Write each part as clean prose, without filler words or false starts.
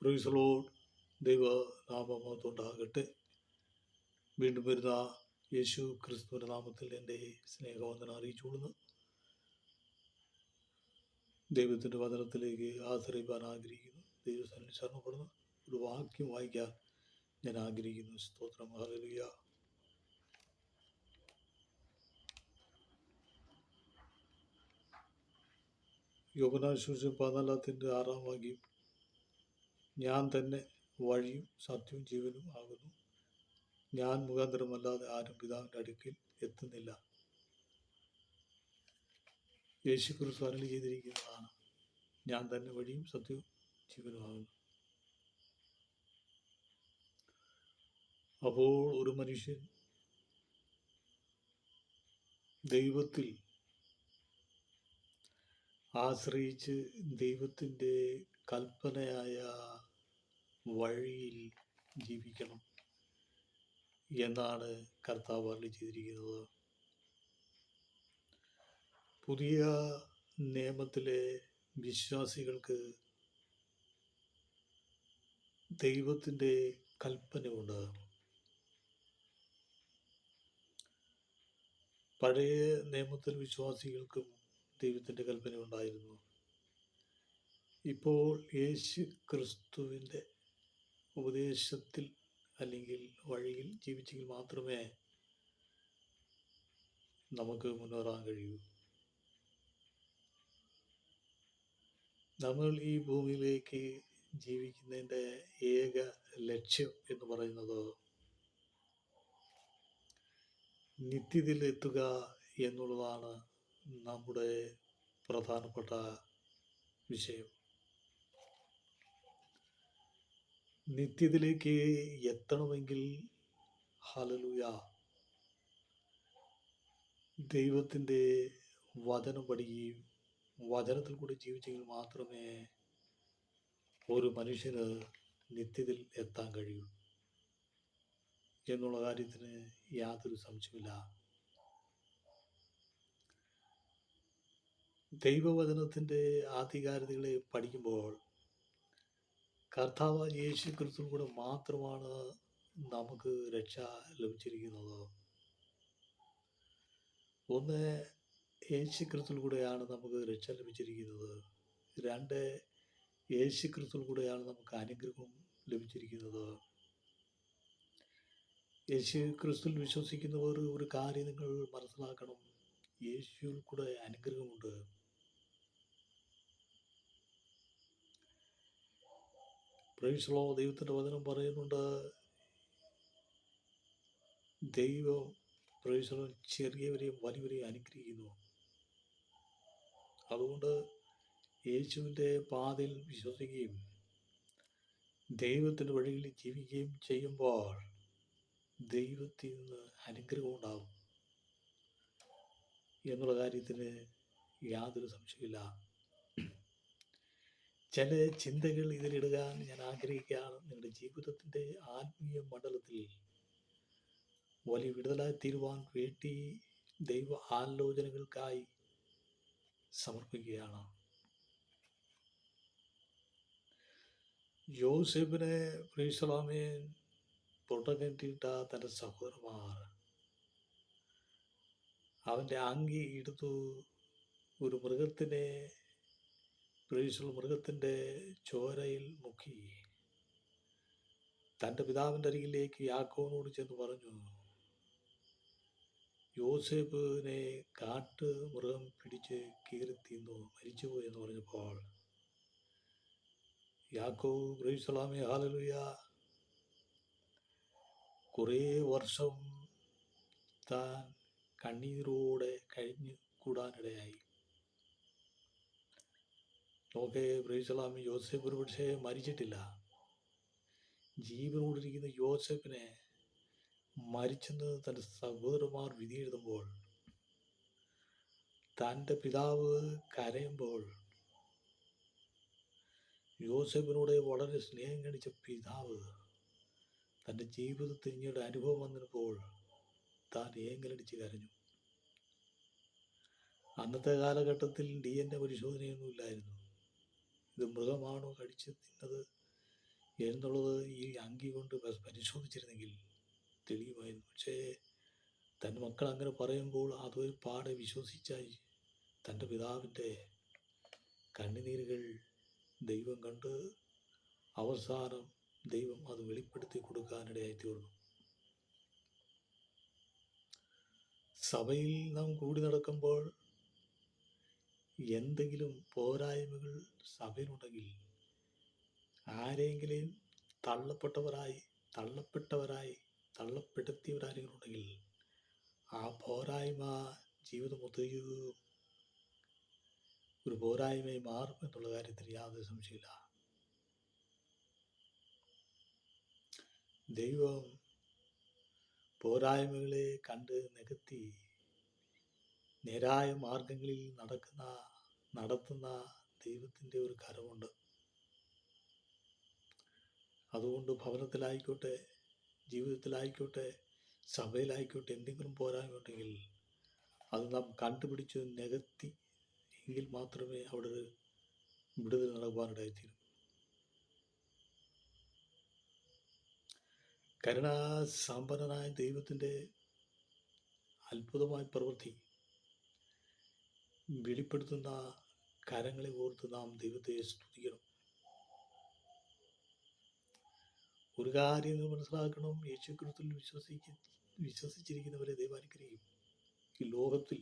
Praise the Lord. ദൈവ നാമമഹത്വമുണ്ടാകട്ടെ. വീണ്ടും വരുന്ന യേശു ക്രിസ്തുവിൻ്റെ നാമത്തിൽ എൻ്റെ സ്നേഹവന്ദനം അറിയിച്ചുകൊള്ളുന്നു. ദൈവത്തിൻ്റെ വചനത്തിലേക്ക് ആശ്രയിക്കാൻ ആഗ്രഹിക്കുന്നു. ദൈവസന്നിധിയിൽ ശരണപ്പെടുന്നു. ഒരു വാക്യം വായിക്കാൻ ഞാൻ ആഗ്രഹിക്കുന്നു. സ്തോത്രം. ഹല്ലേലൂയ. യോഹന്നാൻ സുവിശേഷം 14:6 വാക്യം. ഞാൻ തന്നെ വഴിയും സത്യവും ജീവനും ആകുന്നു. ഞാൻ മുഖാന്തരമല്ലാതെ ആരും പിതാവിൻ്റെ അടുക്കൽ എത്തുന്നില്ല. യേശു ക്രിസ്തു അരുളി ചെയ്തിരിക്കുന്നതാണ്. ഞാൻ തന്നെ വഴിയും സത്യവും ജീവനുമാകുന്നു. അപ്പോൾ ഒരു മനുഷ്യൻ ദൈവത്തിൽ ആശ്രയിച്ച് ദൈവത്തിൻ്റെ കൽപ്പനയായ വഴിയിൽ ജീവിക്കണം എന്നാണ് കർത്താവ് അരുളി ചെയ്തിരിക്കുന്നത്. പുതിയ നിയമത്തിലെ വിശ്വാസികൾക്ക് ദൈവത്തിൻ്റെ കൽപ്പനയുണ്ട്. പഴയ നിയമത്തിൽ വിശ്വാസികൾക്കും ദൈവത്തിൻ്റെ കൽപ്പന ഉണ്ടായിരുന്നു. ഇപ്പോൾ യേശു ക്രിസ്തുവിൻ്റെ ഉപദേശത്തിൽ അല്ലെങ്കിൽ വഴിയിൽ ജീവിച്ചെങ്കിൽ മാത്രമേ നമുക്ക് മുന്നേറാൻ കഴിയൂ. നമ്മൾ ഈ ഭൂമിയിലേക്ക് ജീവിക്കുന്നതിൻ്റെ ഏക ലക്ഷ്യം എന്ന് പറയുന്നത് നിത്യതയിൽ എത്തുക എന്നുള്ളതാണ് നമ്മുടെ പ്രധാനപ്പെട്ട വിഷയം. നിത്യത്തിലേക്ക് എത്തണമെങ്കിൽ ഹല്ലേലൂയ ദൈവത്തിൻ്റെ വചനം പഠിക്കുകയും വചനത്തിൽ കൂടി ജീവിച്ചെങ്കിൽ മാത്രമേ ഒരു മനുഷ്യന് നിത്യത്തിൽ എത്താൻ കഴിയൂ എന്നുള്ള കാര്യത്തിന് യാതൊരു സംശയമില്ല. ദൈവവചനത്തിൻ്റെ ആധികാരികതകളെ പഠിക്കുമ്പോൾ കർത്താവ് യേശു ക്രിസ്തു കൂടെ മാത്രമാണ് നമുക്ക് രക്ഷ ലഭിച്ചിരിക്കുന്നത്. ഒന്ന്, യേശു ക്രിസ്തു കൂടെയാണ് നമുക്ക് രക്ഷ ലഭിച്ചിരിക്കുന്നത്. രണ്ട്, യേശു ക്രിസ്തു കൂടെയാണ് നമുക്ക് അനുഗ്രഹം ലഭിച്ചിരിക്കുന്നത്. യേശു ക്രിസ്തുവിൽ വിശ്വസിക്കുന്നവർ ഒരു കാര്യം നിങ്ങൾ മനസ്സിലാക്കണം, യേശുവിൽ കൂടെ അനുഗ്രഹമുണ്ട്. Praise the Lord. ദൈവത്തിൻ്റെ വചനം പറയുന്നുണ്ട്, ദൈവം പ്രൈസ് ദി ലോർഡ് ചെറിയവരെയും വലിയവരെയും അനുഗ്രഹിക്കുന്നു. അതുകൊണ്ട് യേശുവിൻ്റെ പാതയിൽ വിശ്വസിക്കുകയും ദൈവത്തിൻ്റെ വഴിയിൽ ജീവിക്കുകയും ചെയ്യുമ്പോൾ ദൈവത്തിൽ നിന്ന് അനുഗ്രഹം ഉണ്ടാകും എന്നുള്ള കാര്യത്തിന് യാതൊരു സംശയമില്ല. ചില ചിന്തകൾ ഇതിലിടുവാൻ ഞാൻ ആഗ്രഹിക്കുകയാണ്. നിങ്ങളുടെ ജീവിതത്തിൻ്റെ ആത്മീയ മണ്ഡലത്തിൽ വലിയ വിടുതലായി തീരുവാൻ വേണ്ടി ദൈവ ആലോചനകൾക്കായി സമർപ്പിക്കുകയാണ്. യോസേഫിനെ പ്രൈസലാമേ തുടങ്ങിയിട്ട തൻ്റെ സഹോദരന്മാർ അവൻ്റെ അങ്കി എടുത്തു ഒരു മൃഗത്തിൻ്റെ ചോരയിൽ മുക്കി തൻ്റെ പിതാവിൻ്റെ അരികിലേക്ക് യാക്കോബിനോട് ചെന്ന് പറഞ്ഞു, യോസേഫിനെ കാട്ട് മൃഗം പിടിച്ച് കീറി തിന്നു മരിച്ചുപോയി എന്ന് പറഞ്ഞപ്പോൾ യാക്കോബ് പ്രൈസലാമേ ഹല്ലേലൂയ കുറേ വർഷം താൻ കണ്ണീരോടെ കഴിഞ്ഞു കൂടാനിടയായി. നോക്കേ പ്രൈസലാമേ, യോസേഫ് ഒരു പക്ഷേ മരിച്ചിട്ടില്ല. ജീവനോടിരിക്കുന്ന യോസേഫിനെ മരിച്ചെന്ന് തൻ്റെ സഹോദരന്മാർ വിധി എഴുതുമ്പോൾ, തൻ്റെ പിതാവ് കരയുമ്പോൾ, യോസേഫിനോട് വളരെ സ്നേഹം കാണിച്ച പിതാവ് തൻ്റെ ജീവിതത്തിൽ ഇങ്ങയുടെ അനുഭവം വന്നപ്പോൾ താൻ ഏങ്ങലടിച്ച് കരഞ്ഞു. അന്നത്തെ കാലഘട്ടത്തിൽ DNA പരിശോധനയൊന്നും ഇല്ലായിരുന്നു. ഇത് മൃഗമാണോ കടിച്ച് തിന്നത് എന്നുള്ളത് ഈ അങ്കി കൊണ്ട് പരിശോധിച്ചിരുന്നെങ്കിൽ തെളിയുമായിരുന്നു. പക്ഷേ തൻ്റെ മക്കൾ അങ്ങനെ പറയുമ്പോൾ അതൊരു പാടെ വിശ്വസിച്ചായി തൻ്റെ പിതാവിൻ്റെ കണ്ണുനീരുകൾ ദൈവം കണ്ട് അവസാനം ദൈവം അത് വെളിപ്പെടുത്തി കൊടുക്കാനിടയായി തീർന്നു. സഭയിൽ നാം കൂടി നടക്കുമ്പോൾ എന്തെങ്കിലും പോരായ്മകൾ സഭയിലുണ്ടെങ്കിൽ, ആരെങ്കിലും തള്ളപ്പെടുത്തിയവരാരെങ്കിലും ഉണ്ടെങ്കിൽ ആ പോരായ്മ ജീവിതമൊത്തയും ഒരു പോരായ്മയായി മാറും എന്നുള്ള കാര്യത്തിൽ യാതൊരു സംശയമില്ല. ദൈവം പോരായ്മകളെ കണ്ട് നികത്തി നേരായ മാർഗങ്ങളിൽ നടത്തുന്ന ദൈവത്തിൻ്റെ ഒരു കരമുണ്ട്. അതുകൊണ്ട് ഭവനത്തിലായിക്കോട്ടെ, ജീവിതത്തിലായിക്കോട്ടെ, സഭയിലായിക്കോട്ടെ, എന്തെങ്കിലും പോരായ്മ ഉണ്ടെങ്കിൽ അത് നാം കണ്ടുപിടിച്ച് നികത്തി എങ്കിൽ മാത്രമേ അവിടെ ഒരു വിടുതൽ നടക്കുവാനിടയായിത്തീരും. കരുണാസമ്പന്നനായ ദൈവത്തിൻ്റെ അത്ഭുതമായ പ്രവൃത്തി വെളിപ്പെടുത്തുന്ന കരങ്ങളെ ഓർത്ത് നാം ദൈവത്തെ സ്തുതിക്കണം. ഒരു കാര്യം നിങ്ങൾ മനസ്സിലാക്കണം, യേശുക്രിസ്തുവിൽ വിശ്വസിച്ചിരിക്കുന്നവരെ ദൈവം അനുഗ്രഹിക്കും. ഈ ലോകത്തിൽ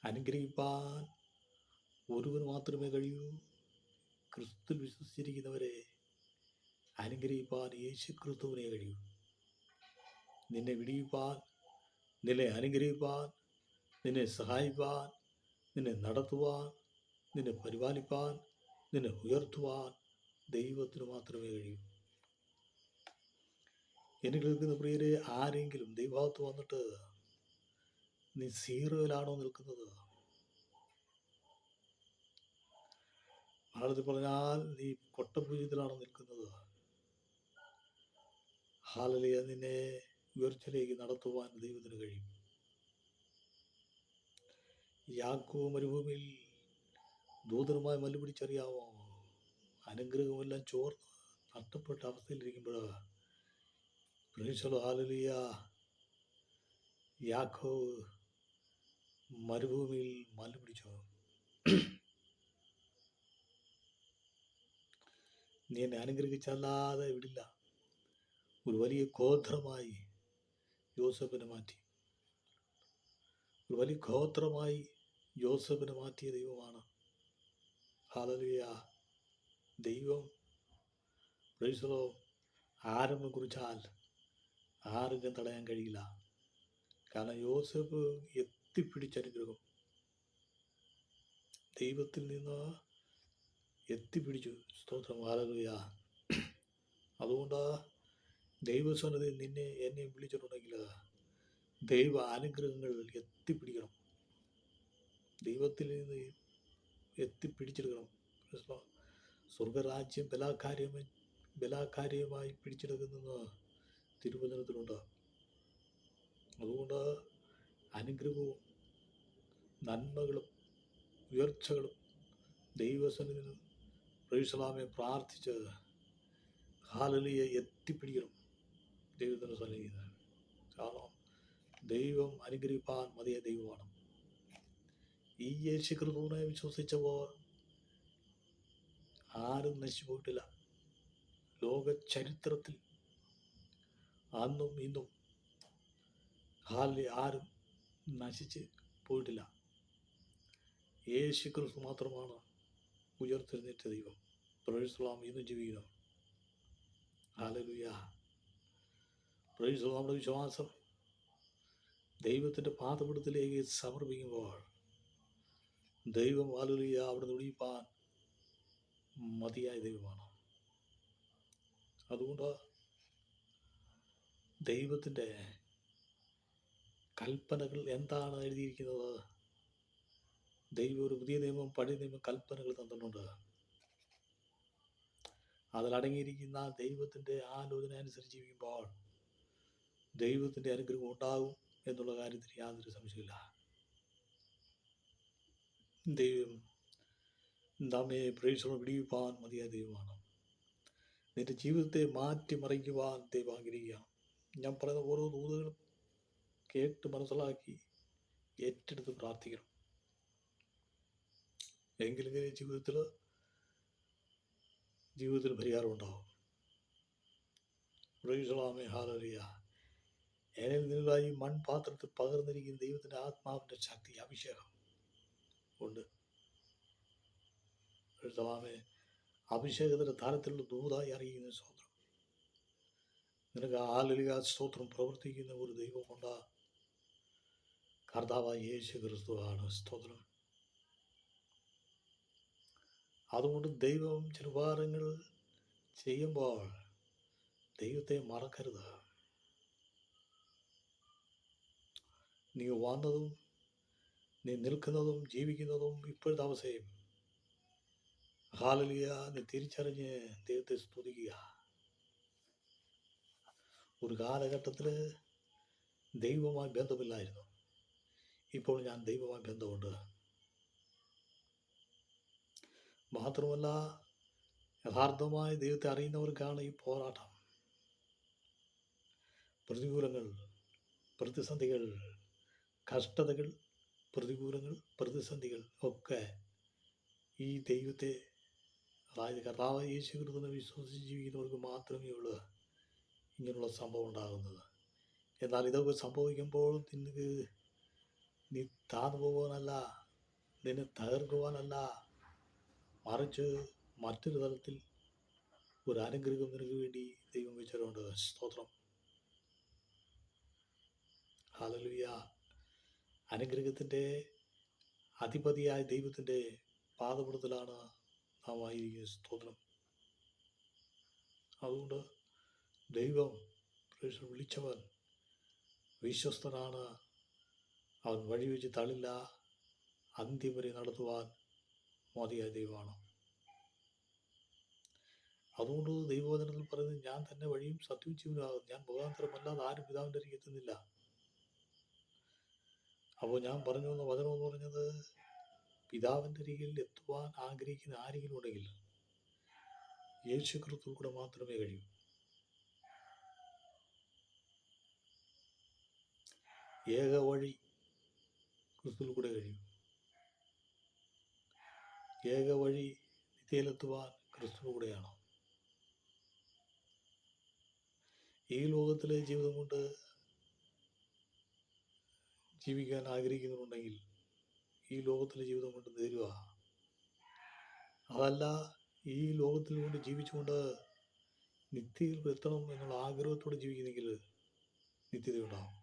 അനുഗ്രഹിപ്പാൻ ഒരുവന് മാത്രമേ കഴിയൂ. ക്രിസ്തുവിൽ വിശ്വസിച്ചിരിക്കുന്നവരെ അനുഗ്രഹിപ്പാൻ യേശുക്രിസ്തുവിനെ കഴിയൂ. നിന്നെ വിടിയിപ്പാൻ, നിന്നെ അനുഗ്രഹിപ്പാൻ, നിന്നെ സഹായിപ്പാൻ, നിന്നെ നടത്തുവാൻ, നിന്നെ പരിപാലിപ്പാൻ, നിന്നെ ഉയർത്തുവാൻ ദൈവത്തിന് മാത്രമേ കഴിയൂ. എന്നെ കേൾക്കുന്ന പ്രിയരെ, ആരെങ്കിലും ദൈവഭാഗത്ത് വന്നിട്ട് നീ സീറോയിലാണോ നിൽക്കുന്നത്? ആളത്തിൽ പറഞ്ഞാൽ നീ കൊട്ടപൂജ്യത്തിലാണോ നിൽക്കുന്നത്? ഹല്ലേലൂയ, നിന്നെ ഉയർച്ചയിലേക്ക് നടത്തുവാൻ ദൈവത്തിന് കഴിയും. യാക്കോബ് മരുഭൂമിയിൽ ദൂതനുമായി മല്ലുപിടിച്ചറിയാമോ? അനുഗ്രഹമെല്ലാം ചോർന്ന് നഷ്ടപ്പെട്ട അവസ്ഥയിലിരിക്കുമ്പോൾ ഹല്ലേലൂയ, യാക്കോബ് മരുഭൂമിയിൽ മല്ലുപിടിച്ചു. നീ എന്നെ അനുഗ്രഹിച്ചല്ലാതെ വിടില്ല. ഒരു വലിയ ഗോത്രമായി യോസേഫിനെ മാറ്റി. ഒരു വലിയ ഗോത്രമായി യോസേഫിനെ മാറ്റിയ ദൈവമാണ്. ഹല്ലേലൂയ. ദൈവം ആരംഭം കുറിച്ചാൽ ആർക്കും തടയാൻ കഴിയില്ല. കാരണം യോസേഫ് എത്തിപ്പിടിച്ച അനുഗ്രഹം ദൈവത്തിൽ നിന്ന് എത്തിപ്പിടിച്ചു. സ്തോത്രം. ഹല്ലേലൂയ. അതുകൊണ്ട് ദൈവസന്നിധി നിന്നെ എന്നെ വിളിച്ചിട്ടുണ്ടെങ്കിൽ ദൈവ അനുഗ്രഹങ്ങൾ എത്തിപ്പിടിക്കണം. ദൈവത്തിൽ നിന്ന് എത്തിപ്പിടിച്ചെടുക്കണം. സ്വർഗരാജ്യം ബലാകാര്യമായി പിടിച്ചെടുക്കുന്നത് തിരുവചനത്തിലുണ്ട്. അതുകൊണ്ട് അനുഗ്രഹവും നന്മകളും ഉയർച്ചകളും ദൈവസന്നിധിയിൽ പ്രൈസലാമെ പ്രാർത്ഥിച്ച് ഹല്ലേലൂയ എത്തിപ്പിടിക്കണം ദൈവത്തിൻ്റെ സന്നിധിയിൽ. കാരണം ദൈവം അനുഗ്രഹിപ്പാൻ മതിയായ ദൈവമാണ്. ഈ യേശുക്രിസ്തുവിനെ വിശ്വസിച്ചവർ ആരും നശിച്ചു പോയിട്ടില്ല. ലോക ചരിത്രത്തിൽ അന്നും ഇന്നും ആരും നശിച്ച് പോയിട്ടില്ല. യേശുക്രിസ്തു മാത്രമാണ് ഉയർത്തെഴുന്നേറ്റ ദൈവം. പ്രൈസ് ഇന്നും ജീവിക്കുന്നു. ഹല്ലേലൂയ. പ്രൈസ്. നമ്മുടെ വിശ്വാസം ദൈവത്തിൻ്റെ പാദപീഠത്തിലേക്ക് സമർപ്പിക്കുമ്പോൾ ദൈവം ഹല്ലേലൂയ അവിടെ ഒഴിപ്പാൻ മതിയായ ദൈവമാണ്. അതുകൊണ്ട് ദൈവത്തിൻ്റെ കൽപ്പനകൾ എന്താണ് എഴുതിയിരിക്കുന്നത്? ദൈവം ഒരു പുതിയ നിയമം പഴയ നിയമം കൽപ്പനകൾ തന്നിട്ടുണ്ട്. അതിലടങ്ങിയിരിക്കുന്ന ദൈവത്തിൻ്റെ ആലോചന അനുസരിച്ച് ജീവിക്കുമ്പോൾ ദൈവത്തിൻ്റെ അനുഗ്രഹം ഉണ്ടാകും എന്നുള്ള കാര്യത്തിൽ യാതൊരു സംശയമില്ല. ദൈവം നമ്മെ പ്രൈസലോർഡ് വിടിയിപ്പാൻ മതിയായ ദൈവമാണ്. നിന്റെ ജീവിതത്തെ മാറ്റിമറിക്കുവാൻ ദൈവം ആഗ്രഹിക്കുകയാണ്. ഞാൻ പറയുന്ന ഓരോ ദൂതുകളും കേട്ട് മനസ്സിലാക്കി ഏറ്റെടുത്ത് പ്രാർത്ഥിക്കണം. എങ്കിലും ജീവിതത്തിൽ പരിഹാരം ഉണ്ടാവും. പ്രൈസലാമേ, ഹല്ലേലൂയ. എന്നിൽ നിന്നുള്ളതായി മൺപാത്രത്തിൽ പകർന്നിരിക്കുന്ന ദൈവത്തിൻ്റെ ആത്മാവിൻ്റെ ശക്തി, അഭിഷേകം ഉണ്ട്. പ്രൈസലാമേ, അഭിഷേകത്തിൻ്റെ തലത്തിലുള്ള ദൂതായി അറിയിക്കുന്ന സ്തോത്രം. നിനക്ക് ഹല്ലേലൂയ സ്തോത്രം പ്രവർത്തിക്കുന്ന ഒരു ദൈവമുണ്ട്. കർത്താവായ യേശു ക്രിസ്തുവാണ്. സ്തോത്രം. അതുകൊണ്ട് ദൈവം ചില ഉപകാരങ്ങൾ ചെയ്യുമ്പോൾ ദൈവത്തെ മറക്കരുത്. നീ വന്നതും നീ നിൽക്കുന്നതും ജീവിക്കുന്നതും ഇപ്പോഴത്തെ അവസ്ഥയും ഹല്ലേലൂയ നീ തിരിച്ചറിഞ്ഞ് ദൈവത്തെ സ്തുതിക്കുക. ഒരു കാലഘട്ടത്തിൽ ദൈവവുമായി ബന്ധമില്ലായിരുന്നു. ഇപ്പോൾ ഞാൻ ദൈവവുമായി ബന്ധമുണ്ട്. മാത്രമല്ല, യഥാർത്ഥമായി ദൈവത്തെ അറിയുന്നവർക്കാണ് ഈ പോരാട്ടം. പ്രതികൂലങ്ങൾ, പ്രതിസന്ധികൾ, കഷ്ടതകൾ, പ്രതികൂലങ്ങൾ, പ്രതിസന്ധികൾ ഒക്കെ ഈ ദൈവത്തെ, അതായത് കർത്താവായ യേശു ക്രിസ്തുവിനെ വിശ്വസിച്ച് ജീവിക്കുന്നവർക്ക് മാത്രമേ ഉള്ളൂ ഇങ്ങനെയുള്ള സംഭവം ഉണ്ടാകുന്നത്. എന്നാൽ ഇതൊക്കെ സംഭവിക്കുമ്പോൾ നീ താഴ്ന്നു പോകുവാനല്ല, നിന്നെ തകർക്കുവാനല്ല, മറിച്ച് മറ്റൊരു തലത്തിൽ ഒരു അനുഗ്രഹം നിനക്ക് വേണ്ടി ദൈവം വെച്ചിട്ടുണ്ട്. സ്തോത്രം. ഹല്ലേലൂയ. അനുഗ്രഹത്തിൻ്റെ അധിപതിയായ ദൈവത്തിൻ്റെ പാദപീഠത്തിലാണ് നാം ആയിരിക്കുന്നത്. സ്തോത്രം. അതുകൊണ്ട് ദൈവം വിളിച്ചവൻ വിശ്വസ്തനാണ്. അവൻ വഴിവെച്ച് തള്ളില്ല, അന്ത്യം വരെ നടത്തുവാൻ മതിയായ ദൈവമാണ്. അതുകൊണ്ട് ദൈവവചനത്തിൽ പറയുന്നത്, ഞാൻ തന്നെ വഴിയും സത്യവും ജീവനുമാകുന്നു, ഞാൻ മുഖാന്തരമല്ലാതെ ആരും പിതാവിൻ്റെ അരികെ എത്തുന്നില്ല. അപ്പോൾ ഞാൻ പറഞ്ഞു വന്ന വചനം എന്ന് പറഞ്ഞത്, പിതാവിൻ്റെ അരികിൽ എത്തുവാൻ ആഗ്രഹിക്കുന്ന ആരെങ്കിലും ഉണ്ടെങ്കിൽ യേശു ക്രിസ്തുവിൽ കൂടെ മാത്രമേ കഴിയൂ. ഏക വഴി ക്രിസ്തുവിൽ കൂടെ കഴിയും. ഏക വഴി നിത്യയിലെത്തുവാൻ ക്രിസ്തുവിൽ കൂടെയാണ്. ഈ ലോകത്തിലെ ജീവിതം കൊണ്ട് ജീവിക്കാൻ ആഗ്രഹിക്കുന്നുണ്ടെങ്കിൽ ഈ ലോകത്തിലെ ജീവിതം കൊണ്ട് നേരുക. അതല്ല, ഈ ലോകത്തിൽ കൊണ്ട് ജീവിച്ചുകൊണ്ട് നിത്യയിൽ എത്തണം എന്നുള്ള ആഗ്രഹത്തോടെ ജീവിക്കുന്നെങ്കിൽ നിത്യത ഉണ്ടാകും.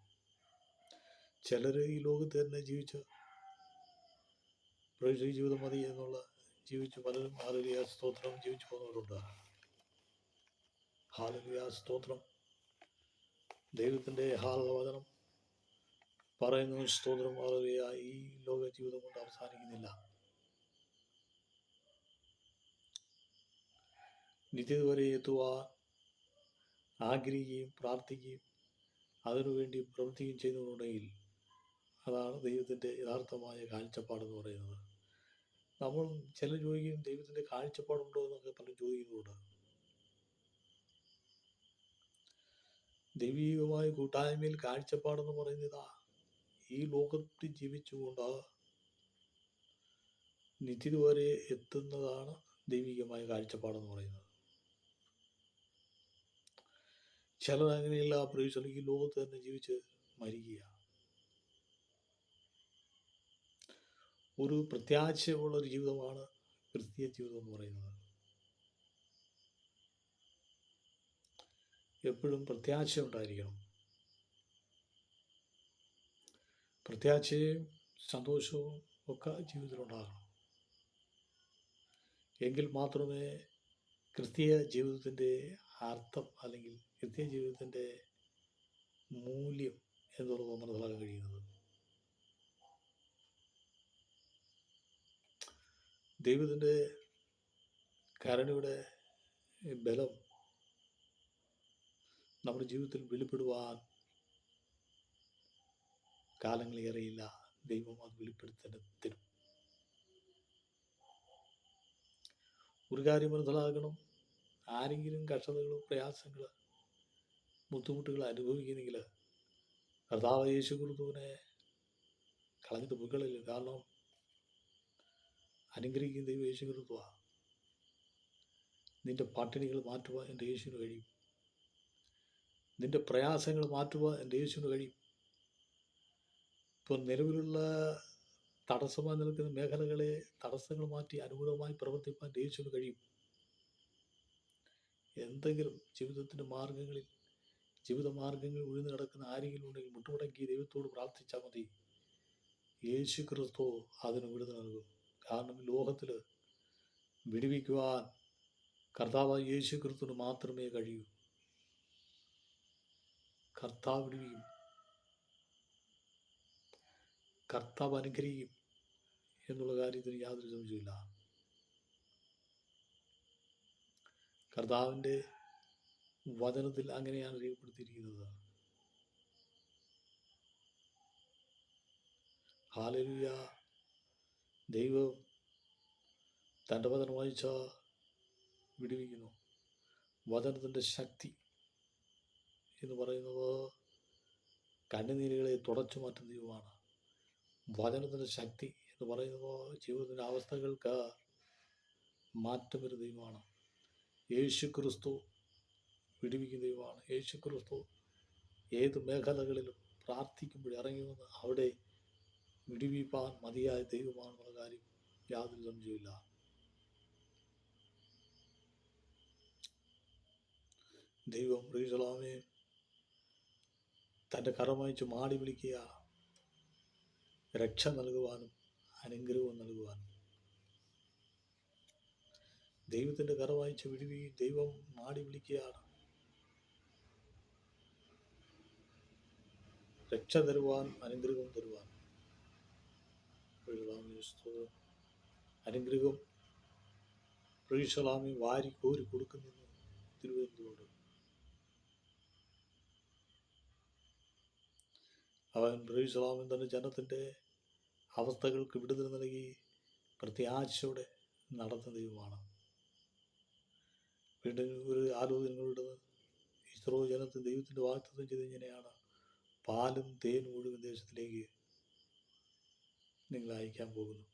ചിലർ ഈ ലോകത്ത് തന്നെ ജീവിച്ച് ജീവിതം മതി എന്നുള്ള ജീവിച്ച് പലരും ഹല്ലേലൂയ സ്തോത്രം ജീവിച്ചു പോകുന്നവരുണ്ട്. ഹല്ലേലൂയ സ്തോത്രം. ദൈവത്തിൻ്റെ വചനം പറയുന്നു, സ്തോത്രം, ഹല്ലേലൂയ, ഈ ലോക ജീവിതം കൊണ്ട് അവസാനിക്കുന്നില്ല. നിത്യത വരെ എത്തുവാൻ ആഗ്രഹിക്കുകയും പ്രാർത്ഥിക്കുകയും അതിനുവേണ്ടി പ്രവർത്തിക്കുകയും ചെയ്യുന്നവരുണ്ടെങ്കിൽ അതാണ് ദൈവത്തിൻ്റെ യഥാർത്ഥമായ കാഴ്ചപ്പാടെന്ന് പറയുന്നത്. നമ്മൾ ചില ചോദിക്കും, ദൈവത്തിൻ്റെ കാഴ്ചപ്പാടുണ്ടോ എന്നൊക്കെ പലരും ചോദിക്കുന്നുണ്ട്. ദൈവികമായ കൂട്ടായ്മയിൽ കാഴ്ചപ്പാടെന്ന് പറയുന്നത് ഈ ലോകത്തിൽ ജീവിച്ചുകൊണ്ട് നിത്യത വരെ എത്തുന്നതാണ് ദൈവികമായ കാഴ്ചപ്പാടെന്ന് പറയുന്നത്. ചിലർ അങ്ങനെയല്ല, പ്രേക്ഷകർ ഈ ലോകത്ത് തന്നെ ജീവിച്ച് മരിക്കുക. ഒരു പ്രത്യാശയുള്ളൊരു ജീവിതമാണ് ക്രിസ്തീയ ജീവിതം എന്ന് പറയുന്നത്. എപ്പോഴും പ്രത്യാശ ഉണ്ടായിരിക്കണം. പ്രത്യാശയും സന്തോഷവും ഒക്കെ ജീവിതത്തിലുണ്ടാകണം. എങ്കിൽ മാത്രമേ ക്രിസ്തീയ ജീവിതത്തിൻ്റെ അർത്ഥം, അല്ലെങ്കിൽ ക്രിസ്തീയ ജീവിതത്തിൻ്റെ മൂല്യം എന്നുള്ളത് മനസ്സിലാക്കാൻ കഴിയുന്നത്. ദൈവത്തിൻ്റെ കരുണയുടെ ബലം നമ്മുടെ ജീവിതത്തിൽ വെളിപ്പെടുവാൻ കാലങ്ങളേറെയില്ല. ദൈവം അത് വെളിപ്പെടുത്തി തരും. ഒരു കാര്യം മനസ്സിലാക്കണം, ആരെങ്കിലും കഷ്ടതകൾ, പ്രയാസങ്ങൾ, ബുദ്ധിമുട്ടുകൾ അനുഭവിക്കുന്നെങ്കിൽ കർത്താവ് യേശു ക്രിസ്തുവിനെ കളഞ്ഞിട്ട് പുകളില്ല. കാരണം അനുഗ്രഹിക്കുന്ന ദൈവം യേശു ക്രിസ്തുവാണ്. നിന്റെ പട്ടിണികൾ മാറ്റുവാൻ എൻ്റെ യേശുവിന് കഴിയും. നിന്റെ പ്രയാസങ്ങൾ മാറ്റുവാൻ എൻ്റെ യേശുവിന് കഴിയും. ഇപ്പോൾ നിലവിലുള്ള തടസ്സമായി നിൽക്കുന്ന മേഖലകളെ തടസ്സങ്ങൾ മാറ്റി അനുകൂലമായി പ്രവർത്തിപ്പാൻ എൻ്റെ യേശുവിന് കഴിയും. എന്തെങ്കിലും ജീവിതത്തിൻ്റെ മാർഗങ്ങളിൽ ജീവിതമാർഗങ്ങളിൽ ഉഴുന്നു കിടക്കുന്ന ആരെങ്കിലും ഉണ്ടെങ്കിൽ മുട്ടുമുടക്കി ദൈവത്തോട് പ്രാർത്ഥിച്ചാൽ മതി. യേശു ക്രിസ്തു അതിന് വിടുതൽ നൽകും. കാരണം ലോകത്തിൽ വിടുവിക്കുവാൻ കർത്താവായ യേശു ക്രിസ്തുവിന് മാത്രമേ കഴിയൂ. കർത്താവ് വിടുവിക്കും, കർത്താവ് അനുഗ്രഹിക്കും എന്നുള്ള കാര്യത്തിന് യാതൊരു സംശയമില്ല. കർത്താവിൻ്റെ വചനത്തിൽ അങ്ങനെയാണ് രേഖപ്പെടുത്തിയിരിക്കുന്നത്. ഹല്ലേലൂയ. ദൈവം തൻ്റെ വചനം വായിച്ച വിടുവിക്കുന്നു. വചനത്തിൻ്റെ ശക്തി എന്ന് പറയുന്നത് കണ്ണുനീരുകളെ തുടച്ചു മാറ്റുന്ന ദൈവമാണ്. വചനത്തിൻ്റെ ശക്തി എന്ന് പറയുന്നത് ജീവിതത്തിൻ്റെ അവസ്ഥകൾക്ക് മാറ്റം വരുന്ന ദൈവമാണ്. യേശു ക്രിസ്തു വിടുവിക്കുന്ന ദൈവമാണ്. യേശു ക്രിസ്തു ഏത് മേഖലകളിലും പ്രാർത്ഥിക്കുമ്പോൾ ഇറങ്ങി വന്ന് അവിടെ വിടുവിപ്പാൻ മതിയായ ദൈവമാണെന്നുള്ള കാര്യം യാതൊരു സംശയമില്ല. ദൈവം റീസലാമേ തൻ്റെ കരമയച്ച് മാടി വിളിക്കുക, രക്ഷ നൽകുവാനും അനുഗ്രഹവും നൽകുവാനും. ദൈവത്തിൻ്റെ കരമയച്ച് വിടുവിക്കുകയും ദൈവം മാടി വിളിക്കുകയാണ്. രക്ഷ തരുവാൻ, അനുഗ്രഹം തരുവാൻ. അനുഗ്രഹം റീസലാമി വാരി കോരി കൊടുക്കുന്നത് തിരുവനന്തപുരം. അവൻ റീസലാമിൻ തൻ്റെ ജനത്തിൻ്റെ അവസ്ഥകൾക്ക് വിടുതൽ നൽകി പ്രത്യാശയോടെ നടത്തുന്ന ദൈവമാണ്. വീണ്ടും ഒരു ആലോചനകളുടെ ഇസ്രോ ജനത്തിന് ദൈവത്തിൻ്റെ വാഗ്ദത്തം ചെയ്ത് ഇങ്ങനെയാണ്: പാലും തേനും ഒഴുകുന്ന ദേശത്തിലേക്ക് നിങ്ങൾ അയക്കാൻ പോകുന്നു.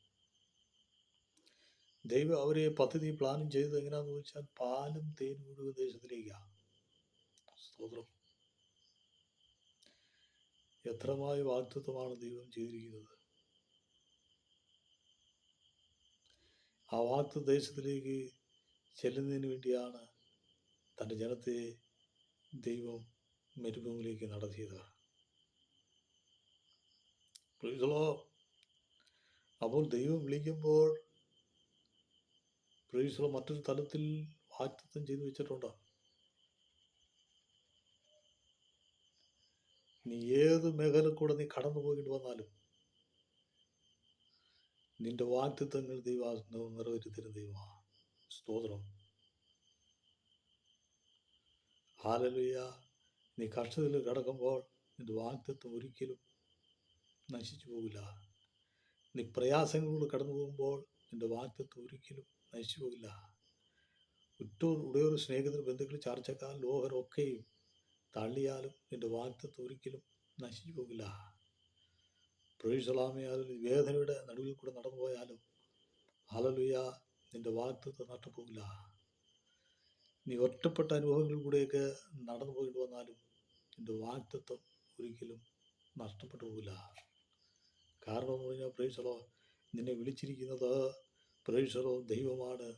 ദൈവം അവരെ പദ്ധതി പ്ലാനും ചെയ്തത് എങ്ങനെയാണെന്ന് ചോദിച്ചാൽ പാലും തേനും ഒഴുകുന്ന ദേശത്തിലേക്കാണ്. സ്തോത്രം. എത്രമായ വാഗ്ദത്തമാണ് ദൈവം ചെയ്തിരിക്കുന്നത്. ആ വാഗ്ദത്ത ദേശത്തിലേക്ക് ചെല്ലുന്നതിന് വേണ്ടിയാണ് തൻ്റെ ജനത്തെ ദൈവം മരുഭൂമിയിലേക്ക് നടത്തിയത്. അപ്പോൾ ദൈവം വിളിക്കുമ്പോൾ മറ്റൊരു തലത്തിൽ വാഗ്ദത്തം ചെയ്തു വെച്ചിട്ടുണ്ട്. നീ ഏത് മേഖല കൂടെ നീ കടന്നു പോയിട്ട് വന്നാലും നിന്റെ വാഗ്ദത്തങ്ങൾ ദൈവം നിറവേറ്റി തരുന്ന ദൈവമാണ്. സ്തോത്രം. ഹല്ലേലൂയ. നീ കഷ്ടതയിൽ കിടക്കുമ്പോൾ നിന്റെ വാഗ്ദത്തം ഒരിക്കലും നശിച്ചു പോകില്ല. നീ പ്രയാസങ്ങളിലൂടെ കടന്നു പോകുമ്പോൾ നിന്റെ വാഗ്ദത്തം ഒരിക്കലും നശിച്ചു പോകില്ല. ഉടയൊരു സ്നേഹിതർ, ബന്ധുക്കൾ, ചർച്ചക്കാർ, ലോകരൊക്കെയും തള്ളിയാലും നിന്റെ വാഗ്ദത്തം ഒരിക്കലും നശിച്ചു പോകില്ല. പ്രൈസലാമയാലും വേദനയുടെ നടുവിൽ കൂടെ നടന്നു പോയാലും ഹല്ലേലൂയ നിന്റെ വാഗ്ദത്തം നഷ്ടപ്പോകില്ല. നീ ഒറ്റപ്പെട്ട അനുഭവങ്ങളിൽ കൂടെയൊക്കെ നടന്നു പോയിട്ട് വന്നാലും നിന്റെ വാഗ്ദത്തം ഒരിക്കലും നഷ്ടപ്പെട്ടു പോകില്ല. കാരണം എന്ന് പറഞ്ഞാൽ പ്രൈസലോ നിന്നെ വിളിച്ചിരിക്കുന്നത് പ്രൈസലോ ദൈവമാണ്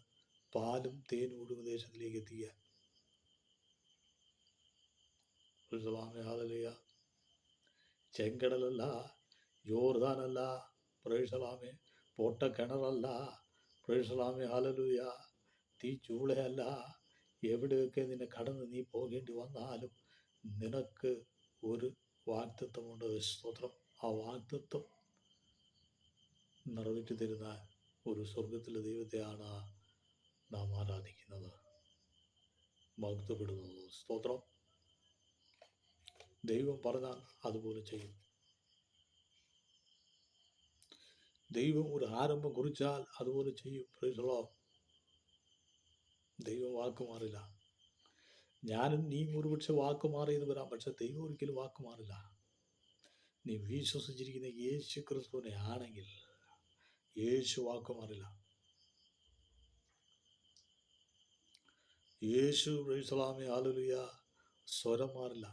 പാലും തേനും ഒഴുകുന്ന ദേശത്തിലേക്ക് എത്തിക്കുക. പ്രൈസലാമേ ഹല്ലേലൂയ. ചെങ്കടലല്ല, യോർദാനല്ല, പ്രൈസലാമേ പൊട്ടക്കിണറല്ല, പ്രൈസലാമേ ഹല്ലേലൂയ തീച്ചൂളയല്ല. എവിടെയൊക്കെ നിന്നെ കടന്ന് നീ പോകേണ്ടി വന്നാലും നിനക്ക് ഒരു വാഗ്ദത്തമുണ്ട്. സ്തോത്രം. ആ വാഗ്ദത്തം നിറവേറ്റി തരുന്ന ഒരു സ്വർഗത്തിലെ ദൈവത്തെയാണ് നാം ആരാധിക്കുന്നത്, മഹത്വപ്പെടുന്നത്. സ്തോത്രം. ദൈവം പറഞ്ഞാൽ അതുപോലെ ചെയ്യും. ദൈവം ഒരു ആരംഭം കുറിച്ചാൽ അതുപോലെ ചെയ്യും. Praise the Lord. ദൈവം വാക്ക് മാറില്ല. ഞാനും നീയും ഒരുപക്ഷെ വാക്ക് മാറിയെന്ന് വരാം, പക്ഷെ ദൈവം ഒരിക്കലും വാക്ക് മാറില്ല. നീ വിശ്വസിച്ചിരിക്കുന്ന യേശു ക്രിസ്തുവിനെ ആണെങ്കിൽ യേശു വാക്ക് മാറില്ല. യേശു പ്രൈസലാമേ ഹല്ലേലൂയ സ്വരം മാറില്ല.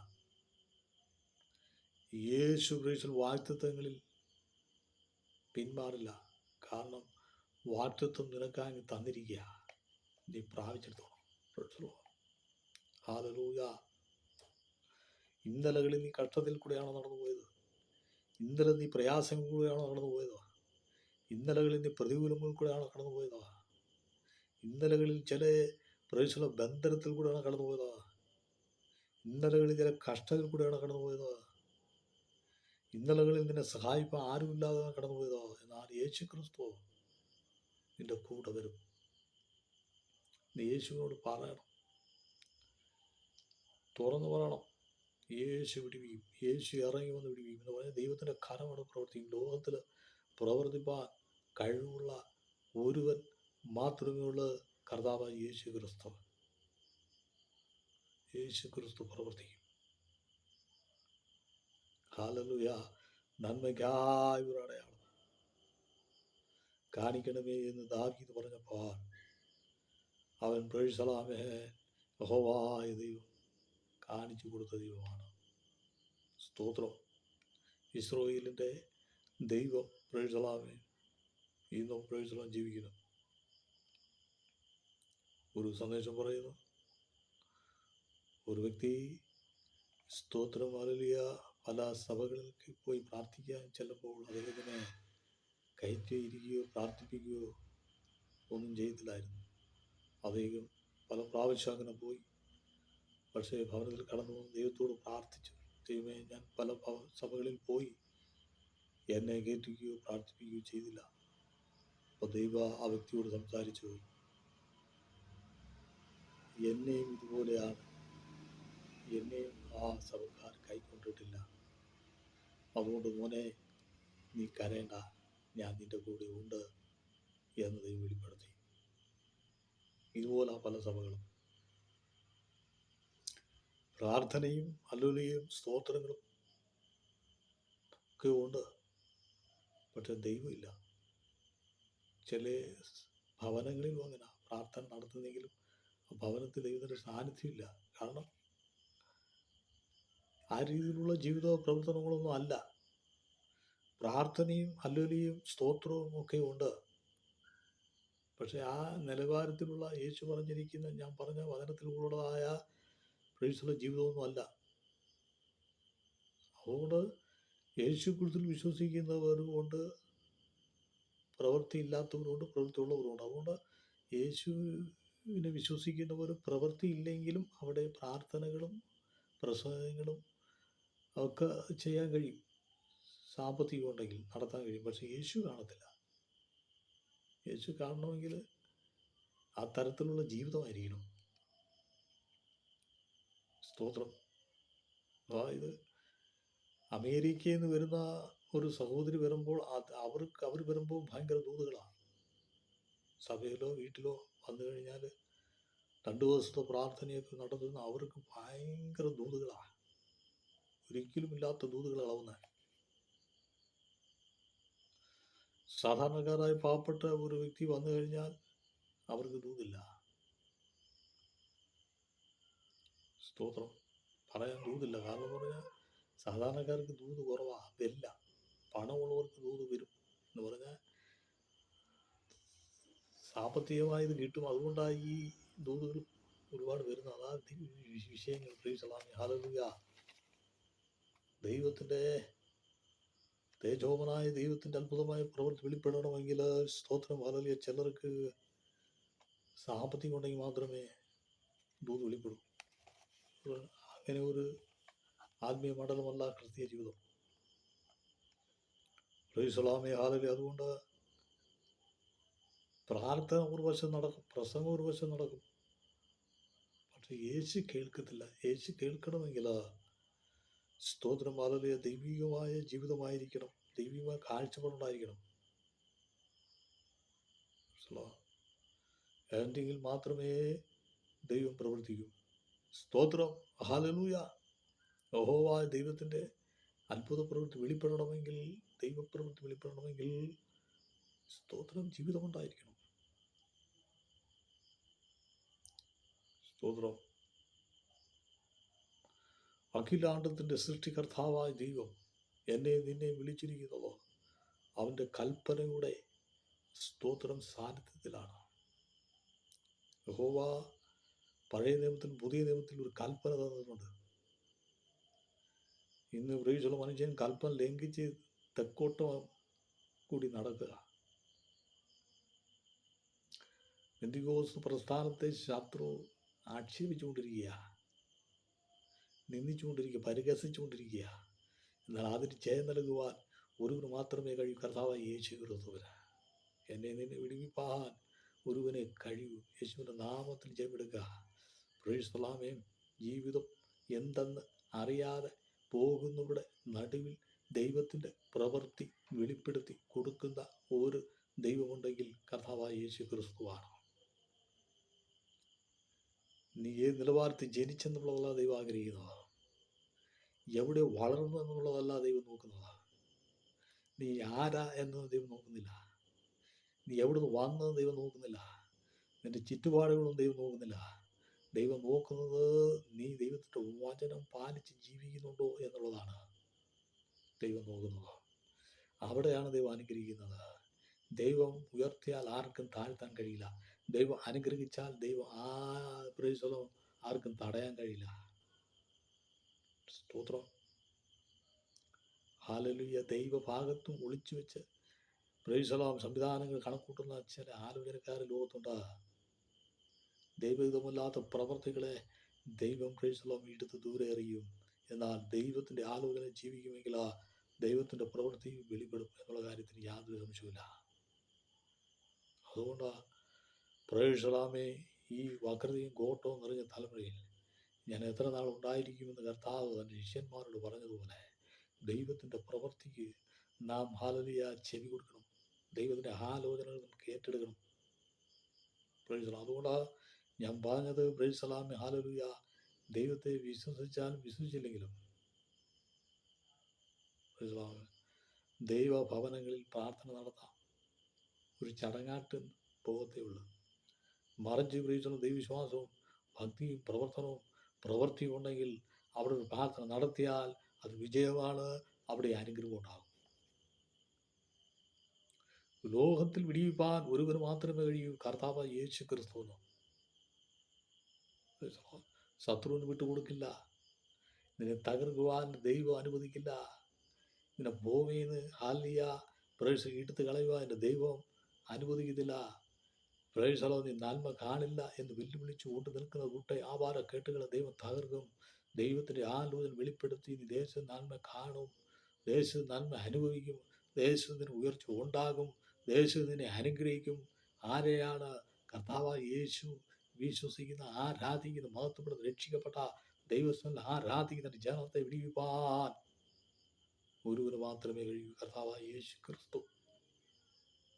യേശു പ്രൈസൽ വാഗ്ദത്തങ്ങളിൽ പിന്മാറില്ല. കാരണം വാഗ്ദത്തം നിനക്കായി തന്നിരിക്കുക, നീ പ്രാപിച്ചെടുത്തോണം. ഹല്ലേലൂയ. ഇന്നലകളിൽ നീ കഷ്ടത്തിൽ കൂടെയാണോ നടന്നുപോയത്? ഇന്നലെ നീ പ്രയാസങ്ങളിലൂടെയാണോ കടന്നുപോയത്? ഇന്നലകളിൽ നീ പ്രതികൂലങ്ങളിൽ കൂടെയാണോ കടന്നുപോയത്? ഇന്നലകളിൽ ചില പ്രൈസല ബന്ധനത്തിൽ കൂടെയാണോ കടന്നുപോയത്? ഇന്നലകളിൽ ചില കഷ്ടത്തിൽ കൂടെയാണോ കടന്നുപോയത്? ഇന്നലകളിൽ നിന്നെ സഹായിക്കാൻ ആരുമില്ലാതെ കടന്നുപോയതോ? എന്നാൽ യേശു ക്രിസ്തു നിന്റെ കൂടെ വരും. നീ യേശുവിനോട് പറയണം, തുറന്നു പറയണം, യേശു വിടുവിക്കും, യേശു ഇറങ്ങി വന്ന് വിടുവിക്കും എന്ന് പറഞ്ഞാൽ ദൈവത്തിൻ്റെ കരമാണ് പ്രവർത്തിക്കും. ലോകത്തിൽ പ്രവർത്തിപ്പാൻ കഴിവുള്ള ഒരുവൻ മാത്രമേ ഉള്ളൂ, കർത്താവായ യേശു ക്രിസ്തു. യേശു ക്രിസ്തു പ്രവർത്തിക്കും. ഹല്ലേലൂയ. നന്മയ്ക്കായി ഒരു അടയാളം കാണിക്കണമേ എന്ന് ദാവീദ് പറഞ്ഞപ്പോൾ അവൻ പ്രൈസലാമേ യഹോവയായ ദൈവം കാണിച്ചു കൊടുത്ത ദൈവമാണ്. സ്തോത്രം. ഇസ്രായേലിൻ്റെ ദൈവം പ്രൈസലാമേ ഇന്നും പ്രൈസലാം ജീവിക്കുന്നു. ഒരു സന്ദേശം പറയുന്നു, ഒരു വ്യക്തി സ്തോത്രം ഹല്ലേലൂയ പല സഭകളിലേക്ക് പോയി പ്രാർത്ഥിക്കാൻ ചെല്ലുമ്പോൾ അദ്ദേഹത്തിനെ കയറ്റിയിരിക്കുകയോ പ്രാർത്ഥിപ്പിക്കുകയോ ഒന്നും ചെയ്തില്ലായിരുന്നു. അദ്ദേഹം പല പ്രാവശ്യം അങ്ങനെ പോയി. പക്ഷേ ഭവനത്തിൽ കടന്നു വന്ന് ദൈവത്തോട് പ്രാർത്ഥിച്ചു, ദൈവമേ ഞാൻ പല സഭകളിൽ പോയി, എന്നെ കയറ്റുകയോ പ്രാർത്ഥിപ്പിക്കുകയോ ചെയ്തില്ല. അപ്പോൾ ദൈവം ആ വ്യക്തിയോട് സംസാരിച്ചു, എന്നെയും ഇതുപോലെയാണ്, എന്നെയും ആ സഭക്കാർ കൈക്കൊണ്ടിട്ടില്ല. അതുകൊണ്ട് മോനെ നീ കരയേണ്ട, ഞാൻ നിന്റെ കൂടെ ഉണ്ട് എന്ന് ദൈവം വെളിപ്പെടുത്തി. ഇതുപോലെ പല സഭകളും പ്രാർത്ഥനയും ഹല്ലേലൂയയും സ്തോത്രങ്ങളും ഒക്കെ ഉണ്ട്, പക്ഷെ ദൈവമില്ല. ചില ഭവനങ്ങളിലും അങ്ങനെ പ്രാർത്ഥന നടത്തുന്നെങ്കിലും ഭവനത്തിൽ ദൈവത്തിൻ്റെ സാന്നിധ്യമില്ല. കാരണം ആ രീതിയിലുള്ള ജീവിത പ്രവർത്തനങ്ങളൊന്നും അല്ല. പ്രാർത്ഥനയും ഹല്ലേലൂയയും സ്തോത്രവും ഒക്കെ ഉണ്ട്, പക്ഷെ ആ നിലവാരത്തിലുള്ള യേശു പറഞ്ഞിരിക്കുന്ന ഞാൻ പറഞ്ഞ വചനത്തിലുള്ളതായ പ്രൈസുള്ള ജീവിതമൊന്നും അല്ല. അതുകൊണ്ട് യേശു ക്രിസ്തുവിൽ വിശ്വസിക്കുന്നവരുമുണ്ട്, പ്രവൃത്തി ഇല്ലാത്തവരുമുണ്ട്, പ്രവൃത്തി ഉള്ളവരുമുണ്ട്. അതുകൊണ്ട് യേശുവിനെ വിശ്വസിക്കുന്നവർ പ്രവൃത്തി ഇല്ലെങ്കിലും അവിടെ പ്രാർത്ഥനകളും പ്രസംഗങ്ങളും ഒക്കെ ചെയ്യാൻ കഴിയും, സാമ്പത്തികം ഉണ്ടെങ്കിൽ നടത്താൻ കഴിയും. പക്ഷെ യേശു കാണത്തില്ല. യേശു കാണണമെങ്കിൽ ആ തരത്തിലുള്ള ജീവിതമായിരിക്കണം. സ്തോത്രം. അതായത് അമേരിക്കയിൽ നിന്ന് വരുന്ന ഒരു സഹോദരി വരുമ്പോൾ അവർ വരുമ്പോൾ ഭയങ്കര ദൂതുകളാണ്. സഭയിലോ വീട്ടിലോ വന്നു കഴിഞ്ഞാൽ 2 ദിവസത്തെ പ്രാർത്ഥനയൊക്കെ നടത്തുന്ന അവർക്ക് ഭയങ്കര ദൂതുകളാണ്, ഒരിക്കലും ഇല്ലാത്ത ദൂതുകൾ ഇളവുന്നത്. സാധാരണക്കാരായ പാവപ്പെട്ട ഒരു വ്യക്തി വന്നു കഴിഞ്ഞാൽ അവർക്ക് ദൂതില്ല. സ്തോത്രം. പറയാൻ ദൂതില്ല. കാരണം പറഞ്ഞാൽ സാധാരണക്കാർക്ക് ദൂത് കുറവാണ്, വരില്ല. പണമുള്ളവർക്ക് ദൂത് വരും എന്ന് പറഞ്ഞാൽ സാമ്പത്തികമായി ഇത് കിട്ടും. അതുകൊണ്ടാണ് ഈ ദൂതുകൾ ഒരുപാട് വരുന്നത്. അതാ വിഷയങ്ങൾ. പ്രീസലാമി ഹല്ലേലൂയ. ദൈവത്തിൻ്റെ തേജോമനായ ദൈവത്തിൻ്റെ അത്ഭുതമായ പ്രവൃത്തി വെളിപ്പെടണമെങ്കിൽ സ്തോത്രം ഹല്ലേലൂയ ചിലർക്ക് സാമ്പത്തികം ഉണ്ടെങ്കിൽ മാത്രമേ ദൂത് വെളിപ്പെടൂ. അങ്ങനെ ഒരു ആത്മീയ മണ്ഡലമല്ല ക്രിസ്തീയ ജീവിതം. പ്രീസലാമി ഹല്ലേലൂയ. അതുകൊണ്ട് പ്രാർത്ഥന ഒരു വശം നടക്കും, പ്രസംഗം ഒരു വശം നടക്കും, പക്ഷെ യേശു കേൾക്കത്തില്ല. യേശു കേൾക്കണമെങ്കിൽ സ്തോത്രം ഹല്ലേലൂയ ദൈവികമായ ജീവിതമായിരിക്കണം, ദൈവികമായ കാഴ്ചപ്പാടുണ്ടായിരിക്കണം. എങ്കിൽ മാത്രമേ ദൈവം പ്രവർത്തിക്കും. സ്തോത്രം. ഹല്ലേലൂയ. യഹോവ ദൈവത്തിൻ്റെ അത്ഭുത പ്രവൃത്തി വെളിപ്പെടണമെങ്കിൽ, ദൈവപ്രവൃത്തി വെളിപ്പെടണമെങ്കിൽ സ്തോത്രം ജീവിതമുണ്ടായിരിക്കണം. സ്തോത്രം. അഖിലാണ്ടത്തിൻ്റെ സൃഷ്ടികർത്താവായ ദൈവം എന്നെ നിന്നെ വിളിച്ചിരിക്കുന്നത് അവൻ്റെ കൽപ്പനയുടെ സ്തോത്രം സാന്നിധ്യത്തിലാണ്. യഹോവ പഴയ നിയമത്തിൽ പുതിയ നിയമത്തിൽ ഒരു കൽപ്പന തന്നിട്ടുണ്ട്. ഇന്ന് പ്രൈസുള്ള മനുഷ്യൻ കൽപ്പന ലംഘിച്ച് തെക്കോട്ടം കൂടി നടക്കുക. പെന്തിക്കോസ്ത് പ്രസ്ഥാനത്തെ ശത്രു ആക്ഷേപിച്ചുകൊണ്ടിരിക്കുക, നിന്ദിച്ചുകൊണ്ടിരിക്കുക, പരിഹസിച്ചുകൊണ്ടിരിക്കുക. എന്നാൽ അതിന് ജയം നൽകുവാൻ ഒരുവന് മാത്രമേ കഴിയൂ, കർത്താവായ യേശു ക്രിസ്തുവിന്. എന്നെ നിന്നെ വിടുവിപ്പാൻ ഒരുവനെ കഴിയൂ. യേശുവിൻ്റെ നാമത്തിൽ ജയമെടുക്കുക. Praise the Lord. ജീവിതം എന്തെന്ന് അറിയാതെ പോകുന്നവരുടെ നടുവിൽ ദൈവത്തിൻ്റെ പ്രവൃത്തി വെളിപ്പെടുത്തി കൊടുക്കുന്ന ഒരു ദൈവമുണ്ടെങ്കിൽ കർത്താവായ യേശു ക്രിസ്തുവാണ്. നീ ഏത് നിലവാരത്തിൽ ജനിച്ചെന്നുള്ളതല്ല ദൈവം ആഗ്രഹിക്കുന്നത്, എവിടെ വളർന്നു എന്നുള്ളതല്ല ദൈവം നോക്കുന്നത്. നീ ആരാ എന്നത് ദൈവം നോക്കുന്നില്ല, നീ എവിടുന്ന് വന്നത് ദൈവം നോക്കുന്നില്ല, നിന്റെ ചുറ്റുപാടുകളൊന്നും ദൈവം നോക്കുന്നില്ല. ദൈവം നോക്കുന്നത് നീ ദൈവത്തിൻ്റെ വചനം പാലിച്ച് ജീവിക്കുന്നുണ്ടോ എന്നുള്ളതാണ് ദൈവം നോക്കുന്നത്. അവിടെയാണ് ദൈവം അനുഗ്രഹിക്കുന്നത്. ദൈവം ഉയർത്തിയാൽ ആർക്കും താഴ്ത്താൻ കഴിയില്ല. ദൈവം അനുഗ്രഹിച്ചാൽ ദൈവം പ്രൈസലോ ആർക്കും തടയാൻ കഴിയില്ല. സ്തോത്രം. ഹല്ലേലൂയ. ദൈവഭാഗത്തും ഒളിച്ചു വെച്ച് പ്രൈസലോ സംവിധാനങ്ങൾ കണക്കൂട്ടുന്ന ചില ആലോചനക്കാർ ലോകത്തുണ്ട്. ദൈവഹിതമല്ലാത്ത പ്രവർത്തികളെ ദൈവം പ്രൈസലോ എടുത്ത് ദൂരെ എറിയും. എന്നാൽ ദൈവത്തിൻ്റെ ആലോചന ജീവിക്കുമെങ്കിൽ ആ ദൈവത്തിൻ്റെ പ്രവൃത്തി വെളിപ്പെടും എന്നുള്ള കാര്യത്തിന് യാതൊരു സംശയമില്ല. അതുകൊണ്ടാണ് പ്രൈസലാമേ ഈ വക്രതയും കോട്ടവും നിറഞ്ഞ തലമുറയിൽ ഞാൻ എത്ര നാൾ ഉണ്ടായിരിക്കുമെന്ന് കർത്താവ് തൻ്റെ ശിഷ്യന്മാരോട് പറഞ്ഞതുപോലെ ദൈവത്തിൻ്റെ പ്രവൃത്തിക്ക് നാം ഹല്ലേലൂയ ചെവി കൊടുക്കണം. ദൈവത്തിൻ്റെ ആലോചനകൾ നമുക്ക് ഏറ്റെടുക്കണം. പ്രൈസലാം. അതുകൊണ്ടാണ് ഞാൻ പറഞ്ഞത് പ്രൈസലാമേ ഹല്ലേലൂയ. ദൈവത്തെ വിശ്വസിച്ചാലും വിശ്വസിച്ചില്ലെങ്കിലും ദൈവഭവനങ്ങളിൽ പ്രാർത്ഥന നടത്താം. ഒരു ചടങ്ങാട്ട് പോകത്തേ ഉള്ളൂ. മറിച്ച് പ്രൈസലും ദൈവവിശ്വാസവും ഭക്തിയും പ്രവൃത്തിയും ഉണ്ടെങ്കിൽ അവിടെ ഒരു പ്രാർത്ഥന നടത്തിയാൽ അത് വിജയമാണ്, അവിടെ അനുഗ്രഹം ഉണ്ടാകും. ലോകത്തിൽ വിടിവിപ്പാൻ ഒരുവന് മാത്രമേ കഴിയൂ, കർത്താവായ യേശു ക്രിസ്തുവിന്. ശത്രുവിന് വിട്ടുകൊടുക്കില്ല. നിന്നെ തകർക്കുവാൻ ദൈവം അനുവദിക്കില്ല. നിന്നെ ഭൂമിയിൽ നിന്ന് ഹല്ലേലൂയ പ്രൈസ് എടുത്ത് കളയുവാൻ എൻ്റെ ദൈവം അനുവദിക്കത്തില്ല. പ്രൈസലോ നീ നന്മ കാണില്ല എന്ന് വെല്ലുവിളിച്ചു കൊണ്ട് നിൽക്കുന്ന കൂട്ടെ ആവാര കേട്ടുകളെ ദൈവം തകർക്കും. ദൈവത്തിൻ്റെ ആലോചന വെളിപ്പെടുത്തി നീ ദേശം നന്മ കാണും, ദേശം നന്മ അനുഭവിക്കും, ദേശത്തിന് ഉയർച്ച ഉണ്ടാകും, ദേശം നിന്നെ അനുഗ്രഹിക്കും. ആരെയാണ്? കർത്താവായ യേശു വിശ്വസിക്കുന്ന, ആരാധിക്കുന്ന, മഹത്വപ്പെടുന്ന, രക്ഷിക്കപ്പെട്ട ദൈവസ്ഥനിൽ ആരാധിക്കുന്ന ജനത്തെ വിടിവിപ്പാൻ ഒരുവന് മാത്രമേ കഴിയൂ, കർത്താവായ യേശു ക്രിസ്തു.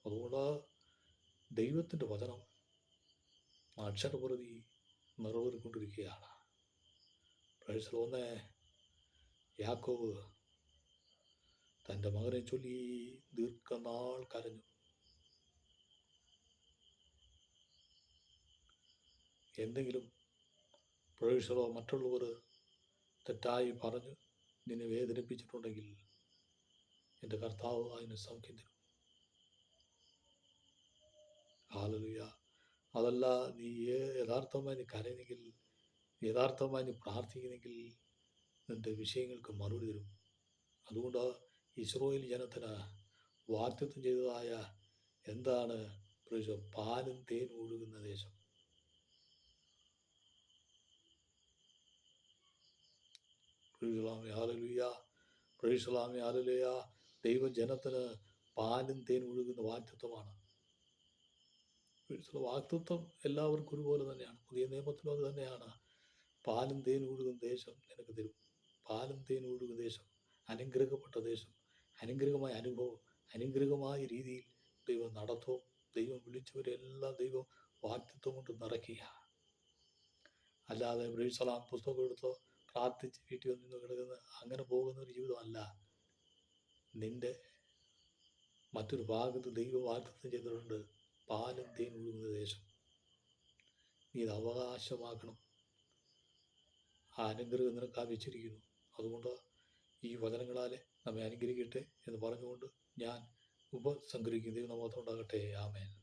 അതുകൊണ്ട് ദൈവത്തിൻ്റെ വചനം അക്ഷരപ്രതി നിറവേറിക്കൊണ്ടിരിക്കുകയാണ്. പ്രൈസ് ഒന്ന് യാക്കോബ് തൻ്റെ മകനെ ചൊല്ലി ദീർഘനാൾ കരഞ്ഞു. എന്തെങ്കിലും പ്രൈസലോ മറ്റുള്ളവർ തെറ്റായി പറഞ്ഞ് നിന്നെ വേദനിപ്പിച്ചിട്ടുണ്ടെങ്കിൽ എൻ്റെ കർത്താവ് അതിന് സൗഖ്യം തരും. ഹല്ലേലൂയ. അതല്ല, നീ യഥാർത്ഥമായി നീ കരയുന്നെങ്കിൽ, യഥാർത്ഥമായി നീ പ്രാർത്ഥിക്കുന്നെങ്കിൽ നിൻ്റെ വിഷയങ്ങൾക്ക് മറുപടി തരും. അതുകൊണ്ട് ഇസ്രായേൽ ജനത്തിന് വാഗ്ദത്തം ചെയ്തതായ എന്താണ്? പാലും തേനും ഒഴുകുന്ന ദേശം. ഹല്ലേലൂയ. ഹല്ലേലൂയ. ദൈവജനത്തിന് പാലും തേനും ഒഴുകുന്ന വാഗ്ദത്തമാണ്. വാഗ്ദത്തം എല്ലാവർക്കും ഒരുപോലെ തന്നെയാണ്. പുതിയ നിയമത്തിലും അത് തന്നെയാണ്. പാലും തേനും ഒഴുകുന്ന ദേശം നിനക്ക് തരും. പാലും തേനും ഒഴുകുന്ന ദേശം, അനുഗ്രഹപ്പെട്ട ദേശം, അനുഗ്രഹമായ അനുഭവം, അനുഗ്രഹമായ രീതിയിൽ ദൈവം നടത്തും. ദൈവം വിളിച്ചവരെല്ലാം ദൈവം വാഗ്ദത്തം കൊണ്ട് നിറയ്ക്കുക. അല്ലാതെ ബ്രീസലാം പുസ്തകം എടുത്തോ പ്രാർത്ഥിച്ച് വീട്ടിൽ വന്ന് കിടക്കുന്ന അങ്ങനെ പോകുന്ന ഒരു ജീവിതമല്ല. നിന്റെ മറ്റൊരു ഭാഗത്ത് ദൈവം വാഗ്ദത്തം ചെയ്തിട്ടുണ്ട്, പാലും തേൻ ഒഴുകുന്ന ദേശം. നീ ഇത് അവകാശമാക്കണം. ആ അനുഗ്രഹം നിനക്ക് വെച്ചിരിക്കുന്നു. അതുകൊണ്ട് ഈ വചനങ്ങളാലെ നമ്മെ അനുഗ്രഹിക്കട്ടെ എന്ന് പറഞ്ഞുകൊണ്ട് ഞാൻ ഉപസംഗ്രഹിക്കും. ദൈവം നമ്മോട് ഉണ്ടാകട്ടെ. ആമേൻ.